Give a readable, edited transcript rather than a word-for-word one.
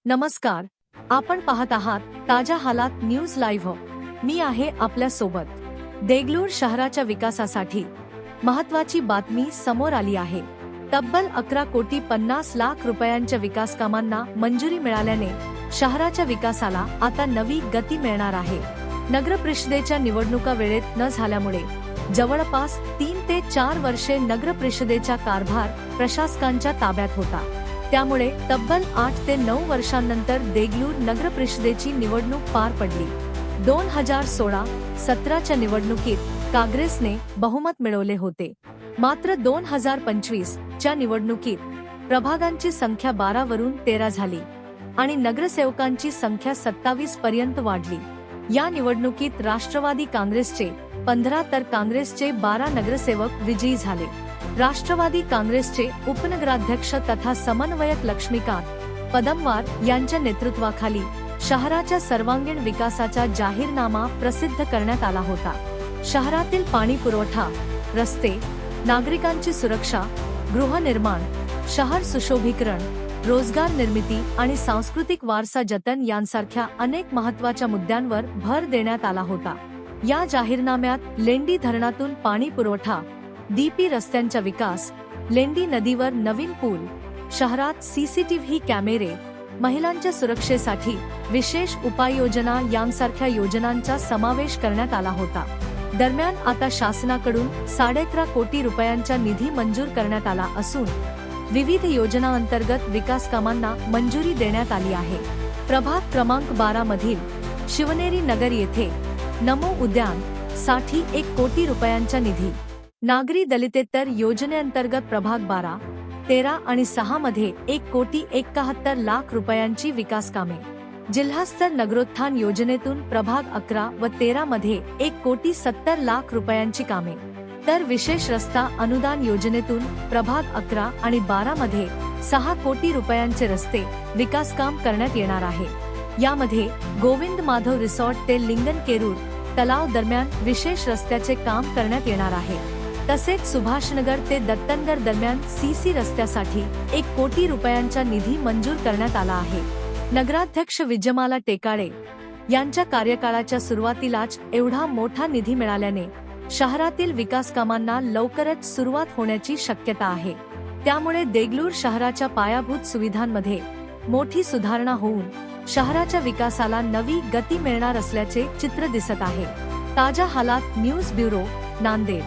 नमस्कार, आपण पाहत आहात ताज्या हालात न्यूज लाईव्ह। मी आहे आपल्या सोबत। देगलूर शहराच्या विकासासाठी महत्त्वाची बातमी समोर आली आहे। तब्बल 11,50,00,000 रुपयांच्या विकास कामांना मंजुरी मिळाल्याने शहराच्या विकासाला आता नवी गती मिळणार आहे। नगरपरिषदेच्या निवडणुका वेळेत न झाल्यामुळे जवळपास 3 ते 4 वर्षे नगरपरिषदेचा कारभार प्रशासकांच्या ताब्यात होता। त्यामुळे तब्बल 8 ते 9 वर्षांनंतर देगलूर नगरपरिषदेची निवडणूक पार पडली। 2016-17च्या निवडणुकीत काँग्रेसने बहुमत मिळवले होते, मात्र 2025च्या निवडणुकीत प्रभागांची संख्या 12 वरून 13 झाली आणि नगरसेवकांची संख्या 27 पर्यंत वाढली। या निवडणुकीत राष्ट्रवादी काँग्रेसचे 15 तर काँग्रेसचे 12 नगरसेवक विजयी झाले। राष्ट्रवादी काँग्रेसचे उपनगराध्यक्ष तथा समन्वयक लक्ष्मीकांत पदमवार यांच्या नेतृत्वाखाली शहराच्या सर्वांगीण विकासाचा जाहीरनामा प्रसिद्ध करण्यात आला होता। शहरातील पाणी पुरवठा, रस्ते, नागरिकांची सुरक्षा, गृहनिर्माण, शहर सुशोभीकरण, रोजगार निर्मिती आणि सांस्कृतिक वारसा जतन यांसारख्या अनेक महत्त्वाच्या मुद्द्यांवर भर देण्यात आला होता। या जाहीरनाम्यात लेंडी धरणातून पाणी पुरवठा, डीपी रस्त्यांचा विकास, लेंडी नदीवर नवीन पूल, शहरात सीसीटीव्ही कॅमेरे, महिलांच्या सुरक्षेसाठी विशेष उपाययोजना यांसारख्या योजनांचा समावेश करण्यात आला होता। दरम्यान आता शासनाकडून 11.5 कोटी रुपयांचा निधी मंजूर करण्यात आला असून विविध योजनांतर्गत विकास कामांना मंजुरी देण्यात आली आहे। प्रभाग क्रमांक 12 मधील शिवनेरी नगर येथे नमो उद्यान साठी 1 कोटी रुपयांचा निधी, नागरी दलितेतर योजनेअंतर्गत प्रभाग 12, 13 आणि 6 मध्ये 1,71,00,000 रुपयांची विकास कामे, जिल्हास्तर नगरोत्थान योजनेतून प्रभाग 11 व 13 मध्ये 1,70,00,000 रुपयांची कामे, तर विशेष रस्ता अनुदान योजनेतून प्रभाग 11 आणि 12 मध्ये 6 कोटी रुपयांचे रस्ते विकास काम करण्यात येणार आहे। यामध्ये गोविंद माधव रिसॉर्ट ते लिंगनकेरूर तलाव दरम्यान विशेष रस्त्याचे काम करण्यात येणार आहे। तसेच सुभाषनगर ते दत्तनगर दरम्यान सीसी रस्त्यासाठी 1 कोटी रुपयांचा निधी मंजूर करण्यात आला आहे। नगराध्यक्ष विजयमाला टेकाळे यांच्या कार्यकाळाच्या सुरुवातीलाच एवढा मोठा निधी मिळाल्याने शहरातील विकास कामांना लवकरच सुरुवात होण्याची शक्यता आहे। त्यामुळे देगलूर शहराच्या पायाभूत सुविधांमध्ये मोठी सुधारणा होऊन शहराच्या विकासाला नवी गती मिळणार असल्याचे चित्र दिसत आहे। ताज्या हालात न्यूज ब्युरो, नांदेड।